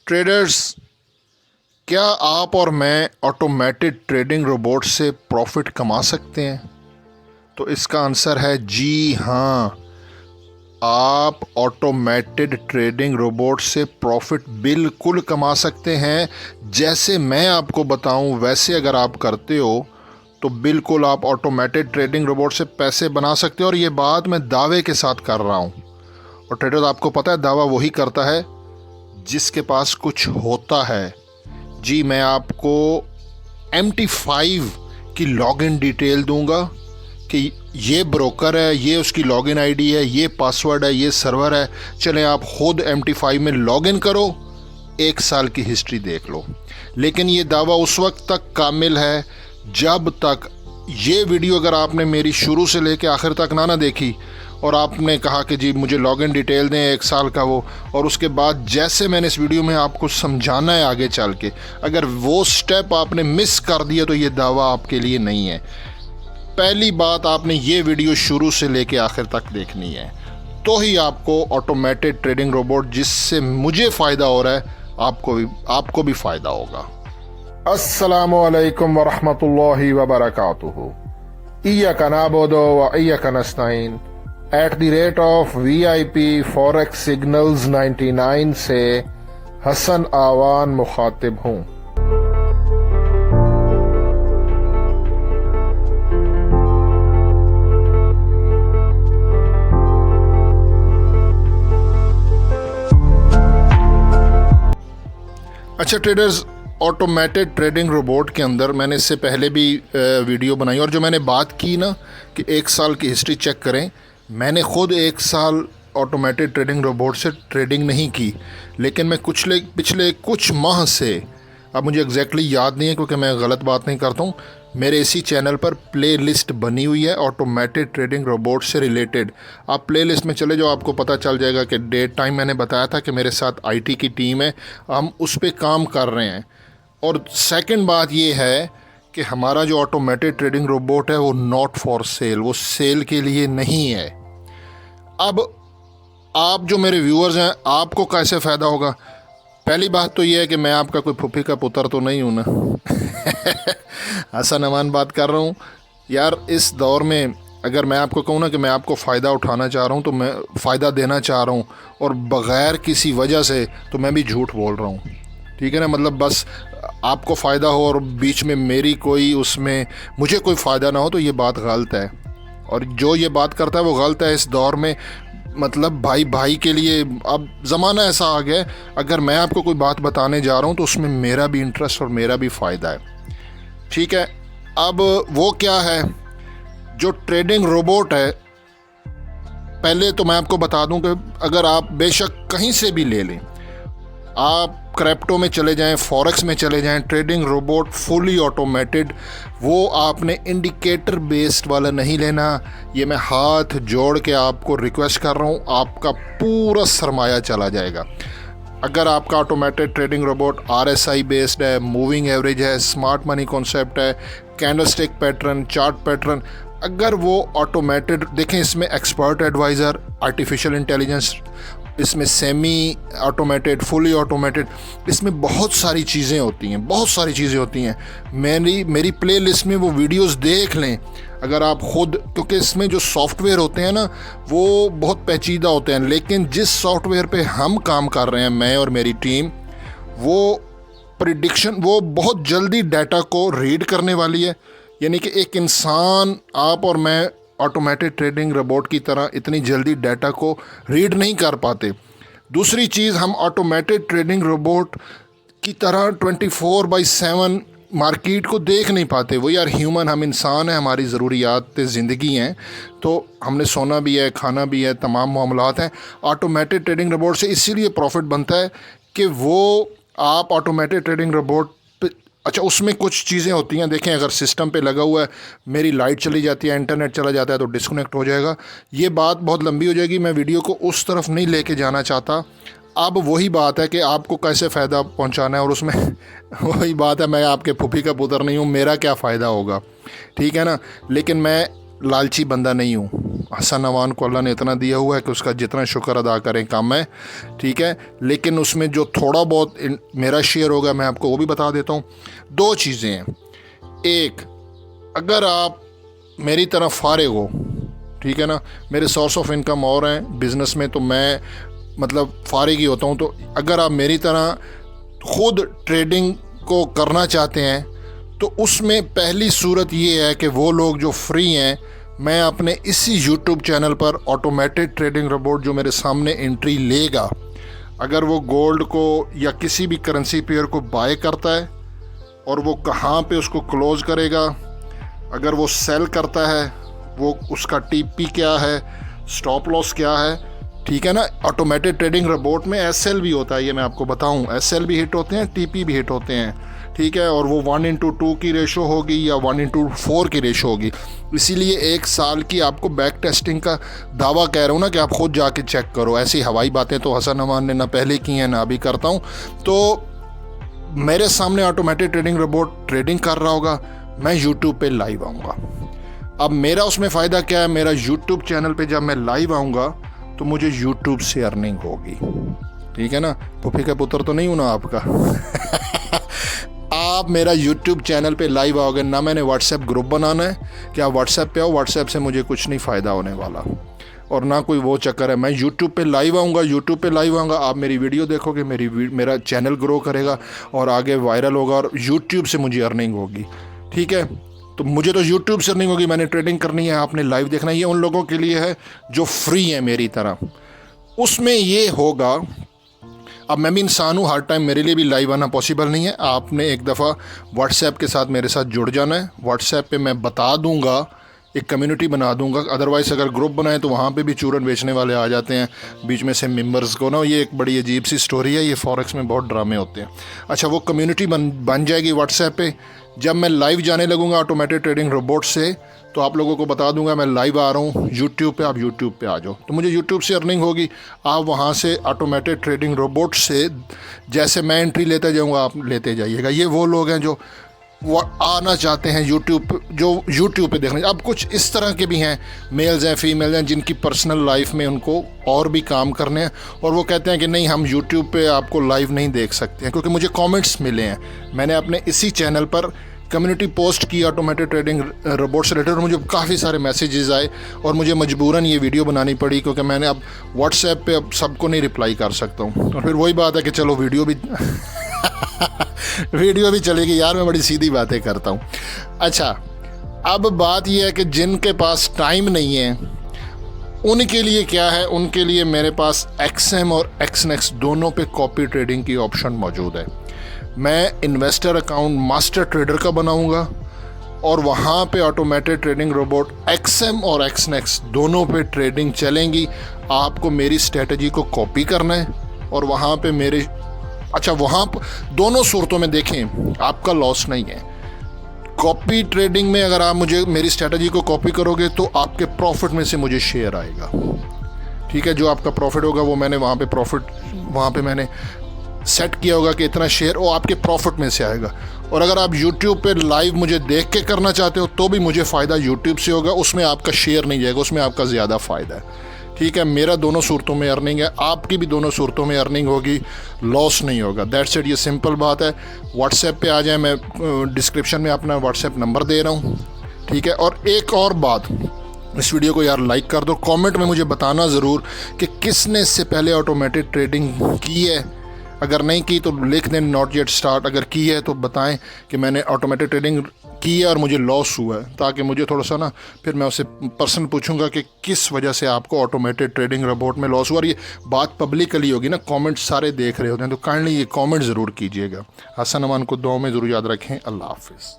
Traders, क्या आप और मैं ऑटोमेटेड ट्रेडिंग रोबोट से प्रॉफिट कमा सकते हैं? तो इसका आंसर है जी हाँ। आप ऑटोमेटेड ट्रेडिंग रोबोट से प्रॉफिट बिल्कुल कमा सकते हैं। जैसे मैं आपको बताऊं वैसे अगर आप करते हो तो बिल्कुल आप ऑटोमेटेड ट्रेडिंग रोबोट से पैसे बना सकते हो। और ये बात मैं दावे के साथ कर रहा हूं। और ट्रेडर्स, आपको पता है दावा वही करता है जिसके पास कुछ होता है। जी, मैं आपको MT5 की लॉगिन डिटेल दूंगा कि ये ब्रोकर है, ये उसकी लॉगिन आईडी है, ये पासवर्ड है, ये सर्वर है। चलें आप खुद MT5 में लॉगिन करो, 1 साल की हिस्ट्री देख लो। लेकिन ये दावा उस वक्त तक कामिल है जब तक ये वीडियो अगर आपने मेरी शुरू से लेकर आखिर तक ना देखी और आपने कहा कि जी मुझे लॉगिन डिटेल दें 1 साल का वो, और उसके बाद जैसे मैंने इस वीडियो में आपको समझाना है आगे चल के, अगर वो स्टेप आपने मिस कर दिया तो ये दावा आपके लिए नहीं है। पहली बात, आपने ये वीडियो शुरू से लेके आखिर तक देखनी है, तो ही आपको ऑटोमेटेड ट्रेडिंग रोबोट जिससे मुझे फ़ायदा हो रहा है आपको भी फ़ायदा होगा। अस्सलामु अलैकुम वरहमतुल्लाहि वबरकातुहू। इय्याका नअबुदु व इय्याका नस्तईन @VIP फॉरेक्स सिग्नल्स 99 से हसन आवान मुखातिब हूँ। अच्छा ट्रेडर्स, ऑटोमेटेड ट्रेडिंग रोबोट के अंदर मैंने इससे पहले भी वीडियो बनाई, और जो मैंने बात की ना कि 1 साल की हिस्ट्री चेक करें, मैंने ख़ुद 1 साल ऑटोमेटेड ट्रेडिंग रोबोट से ट्रेडिंग नहीं की, लेकिन मैं पिछले कुछ माह से, अब मुझे एग्जैक्टली याद नहीं है क्योंकि मैं गलत बात नहीं करता हूँ, मेरे इसी चैनल पर प्ले लिस्ट बनी हुई है ऑटोमेटेड ट्रेडिंग रोबोट से रिलेटेड। आप प्ले लिस्ट में चले जाओ, आपको पता चल जाएगा कि डेट टाइम मैंने बताया था कि मेरे साथ IT की टीम है, हम उस पर काम कर रहे हैं। और सेकंड बात ये है कि हमारा जो ऑटोमेटेड ट्रेडिंग रोबोट है वो नॉट फॉर सेल, वो सेल के लिए नहीं है। अब आप जो मेरे व्यूअर्स हैं, आपको कैसे फ़ायदा होगा? पहली बात तो ये है कि मैं आपका कोई फूफी का पुत्र तो नहीं हूँ ना। हसन अमान बात कर रहा हूँ यार। इस दौर में अगर मैं आपको कहूँ ना कि मैं आपको फ़ायदा उठाना चाह रहा हूँ तो मैं फ़ायदा देना चाह रहा हूँ, और बग़ैर किसी वजह से, तो मैं भी झूठ बोल रहा हूँ। ठीक है ना, मतलब बस आपको फ़ायदा हो और बीच में मेरी कोई उसमें मुझे कोई फ़ायदा ना हो, तो ये बात गलत है। और जो ये बात करता है वो गलत है। इस दौर में मतलब भाई भाई के लिए अब ज़माना ऐसा आ गया है, अगर मैं आपको कोई बात बताने जा रहा हूँ तो उसमें मेरा भी इंटरेस्ट और मेरा भी फ़ायदा है। ठीक है, अब वो क्या है जो ट्रेडिंग रोबोट है, पहले तो मैं आपको बता दूं कि अगर आप बेशक कहीं से भी ले लें, आप क्रिप्टो में चले जाएं, फॉरेक्स में चले जाएं, ट्रेडिंग रोबोट फुली ऑटोमेटेड, वो आपने इंडिकेटर बेस्ड वाला नहीं लेना। ये मैं हाथ जोड़ के आपको रिक्वेस्ट कर रहा हूँ, आपका पूरा सरमाया चला जाएगा। अगर आपका automated trading robot RSI based है, मूविंग एवरेज है, स्मार्ट मनी कॉन्सेप्ट है, कैंडलस्टिक पैटर्न, चार्ट पैटर्न, अगर वो ऑटोमेटेड, देखें इसमें एक्सपर्ट एडवाइज़र, आर्टिफिशियल इंटेलिजेंस, इसमें सेमी ऑटोमेटेड, फुली ऑटोमेटेड, इसमें बहुत सारी चीज़ें होती हैं, मेरी प्ले लिस्ट में वो वीडियोस देख लें अगर आप ख़ुद, क्योंकि इसमें जो सॉफ्टवेयर होते हैं ना वो बहुत पेचीदा होते हैं, लेकिन जिस सॉफ्टवेयर पे हम काम कर रहे हैं, मैं और मेरी टीम, वो प्रिडिक्शन, वो बहुत जल्दी डाटा को रीड करने वाली है। यानी कि एक इंसान, आप और मैं ऑटोमेटेड ट्रेडिंग रोबोट की तरह इतनी जल्दी डाटा को रीड नहीं कर पाते। दूसरी चीज़, हम ऑटोमेटेड ट्रेडिंग रोबोट की तरह 24/7 मार्केट को देख नहीं पाते। वो यार ह्यूमन, हम इंसान हैं, हमारी ज़रूरियात ज़िंदगी हैं, तो हमने सोना भी है, खाना भी है, तमाम मामलात हैं। ऑटोमेटेड ट्रेडिंग रोबोट से इसीलिए प्रॉफिट बनता है कि वो आप ऑटोमेटेड ट्रेडिंग रोबोट, अच्छा उसमें कुछ चीज़ें होती हैं, देखें अगर सिस्टम पे लगा हुआ है, मेरी लाइट चली जाती है, इंटरनेट चला जाता है तो डिस्कनेक्ट हो जाएगा। ये बात बहुत लंबी हो जाएगी, मैं वीडियो को उस तरफ नहीं लेके जाना चाहता। अब वही बात है कि आपको कैसे फ़ायदा पहुंचाना है, और उसमें वही बात है, मैं आपके फूफी का पुत्र नहीं हूँ, मेरा क्या फ़ायदा होगा, ठीक है ना। लेकिन मैं लालची बंदा नहीं हूँ। हसन अमान को अल्लाह ने इतना दिया हुआ है कि उसका जितना शुक्र अदा करें कम है, ठीक है। लेकिन उसमें जो थोड़ा बहुत मेरा शेयर होगा मैं आपको वो भी बता देता हूँ। दो चीज़ें हैं, एक, अगर आप मेरी तरह फारिग हो, ठीक है ना, मेरे सोर्स ऑफ इनकम और हैं बिज़नेस में, तो मैं मतलब फारिग ही होता हूँ। तो अगर आप मेरी तरह ख़ुद ट्रेडिंग को करना चाहते हैं तो उसमें पहली सूरत ये है कि वो लोग जो फ्री हैं, मैं अपने इसी यूट्यूब चैनल पर ऑटोमेटेड ट्रेडिंग रोबोट जो मेरे सामने एंट्री लेगा, अगर वो गोल्ड को या किसी भी करेंसी पेयर को बाय करता है और वो कहाँ पे उसको क्लोज़ करेगा, अगर वो सेल करता है वो उसका टीपी क्या है, स्टॉप लॉस क्या है, ठीक है ना। ऑटोमेटेड ट्रेडिंग रोबोट में एसएल भी होता है, ये मैं आपको बताऊं, एसएल भी हिट होते हैं, टीपी भी हिट होते हैं, ठीक है। और वो 1:2 की रेशो होगी या 1:4 की रेशो होगी। इसीलिए 1 साल की आपको बैक टेस्टिंग का दावा कह रहा हूँ ना कि आप ख़ुद जाके चेक करो। ऐसी हवाई बातें तो हसन अमान ने ना पहले की हैं ना अभी करता हूँ। तो मेरे सामने ऑटोमेटेड ट्रेडिंग रोबोट ट्रेडिंग कर रहा होगा, मैं यूट्यूब पे लाइव आऊँगा। अब मेरा उसमें फ़ायदा क्या है, मेरा यूट्यूब चैनल पे जब मैं लाइव आऊँगा तो मुझे यूट्यूब से अर्निंग होगी, ठीक है ना। पुफी का पुत्र तो नहीं हूँ ना आपका। आप मेरा यूट्यूब चैनल पे लाइव आओगे ना, मैंने व्हाट्सएप ग्रुप बनाना है कि आप व्हाट्सएप पे आओ, व्हाट्सएप से मुझे कुछ नहीं फ़ायदा होने वाला और ना कोई वो चक्कर है। मैं यूट्यूब पे लाइव आऊँगा, यूट्यूब पे लाइव आऊँगा, आप मेरी वीडियो देखोगे, मेरा चैनल ग्रो करेगा और आगे वायरल होगा और यूट्यूब से मुझे अर्निंग होगी, ठीक है। तो मुझे तो यूट्यूब से अर्निंग होगी, मैंने ट्रेडिंग करनी है, आपने लाइव देखना है। ये उन लोगों के लिए है जो फ्री है मेरी तरह। उसमें ये होगा, अब मैं भी इंसान हूँ, हर टाइम मेरे लिए भी लाइव आना पॉसिबल नहीं है। आपने एक दफ़ा व्हाट्सएप के साथ मेरे साथ जुड़ जाना है। व्हाट्सएप पे मैं बता दूंगा, एक कम्युनिटी बना दूंगा। अदरवाइज़ अगर ग्रुप बनाए तो वहाँ पे भी चूरन बेचने वाले आ जाते हैं बीच में से मेंबर्स को ना। ये एक बड़ी अजीब सी स्टोरी है, ये फॉरेक्स में बहुत ड्रामे होते हैं। अच्छा, वो कम्युनिटी बन जाएगी व्हाट्सएप पे। जब मैं लाइव जाने लगूंगा ऑटोमेटेड ट्रेडिंग रोबोट से, तो आप लोगों को बता दूंगा मैं लाइव आ रहा हूँ यूट्यूब पे, आप यूट्यूब पे आ जाओ, तो मुझे यूट्यूब से अर्निंग होगी। आप वहाँ से ऑटोमेटेड ट्रेडिंग रोबोट से जैसे मैं एंट्री लेते जाऊँगा आप लेते जाइएगा। ये वो लोग हैं जो वो आना चाहते हैं यूट्यूब, जो यूट्यूब पे देखने। अब कुछ इस तरह के भी हैं, मेल्स हैं, फीमेल्स हैं, जिनकी पर्सनल लाइफ में उनको और भी काम करने हैं और वो कहते हैं कि नहीं, हम यूट्यूब पे आपको लाइव नहीं देख सकते हैं, क्योंकि मुझे कमेंट्स मिले हैं। मैंने अपने इसी चैनल पर कम्युनिटी पोस्ट की ऑटोमेटेड ट्रेडिंग रोबोट से रिलेटेड और मुझे काफ़ी सारे मैसेजेस आए और मुझे मजबूरन ये वीडियो बनानी पड़ी, क्योंकि मैंने अब व्हाट्सएप पे अब सबको नहीं रिप्लाई कर सकता हूँ। और फिर वही बात है कि चलो वीडियो भी वीडियो भी चलेगी। यार मैं बड़ी सीधी बातें करता हूँ। अच्छा, अब बात यह है कि जिनके पास टाइम नहीं है उनके लिए क्या है, उनके लिए मेरे पास XM और XNEX दोनों पे कॉपी ट्रेडिंग की ऑप्शन मौजूद है। मैं इन्वेस्टर अकाउंट मास्टर ट्रेडर का बनाऊंगा और वहाँ पे ऑटोमेटेड ट्रेडिंग रोबोट XM और XNEX दोनों पे ट्रेडिंग चलेंगी। आपको मेरी स्ट्रेटजी को कॉपी करना है और वहाँ पे मेरे, अच्छा, वहाँ दोनों सूरतों में देखें आपका लॉस नहीं है। कॉपी ट्रेडिंग में अगर आप मुझे मेरी स्ट्रेटजी को कॉपी करोगे तो आपके प्रॉफिट में से मुझे शेयर आएगा, ठीक है। जो आपका प्रॉफिट होगा वो मैंने वहाँ पे प्रॉफिट वहाँ पे मैंने सेट किया होगा कि इतना शेयर वो आपके प्रॉफिट में से आएगा। और अगर आप YouTube पे लाइव मुझे देख के करना चाहते हो तो भी मुझे फ़ायदा YouTube से होगा, उसमें आपका शेयर नहीं जाएगा, उसमें आपका ज़्यादा फ़ायदा है, ठीक है। मेरा दोनों सूरतों में अर्निंग है, आपकी भी दोनों सूरतों में अर्निंग होगी, लॉस नहीं होगा। दैट्स इट, ये सिंपल बात है। व्हाट्सएप पे आ जाए, मैं डिस्क्रिप्शन में अपना व्हाट्सएप नंबर दे रहा हूँ, ठीक है। और एक और बात, इस वीडियो को यार लाइक कर दो, कमेंट में मुझे बताना ज़रूर कि किसने इससे पहले ऑटोमेटेड ट्रेडिंग की है। अगर नहीं की तो लिख दें नॉट येट स्टार्ट, अगर की है तो बताएं कि मैंने ऑटोमेटेड ट्रेडिंग की है और मुझे लॉस हुआ है, ताकि मुझे थोड़ा सा ना, फिर मैं उससे पर्सन पूछूंगा कि किस वजह से आपको ऑटोमेटेड ट्रेडिंग रोबोट में लॉस हुआ। और ये बात पब्लिकली होगी ना, कमेंट सारे देख रहे होते हैं, तो काइंडली ये कमेंट ज़रूर कीजिएगा। हसन अमान को दुआ में ज़रूर याद रखें। अल्लाह हाफिज़।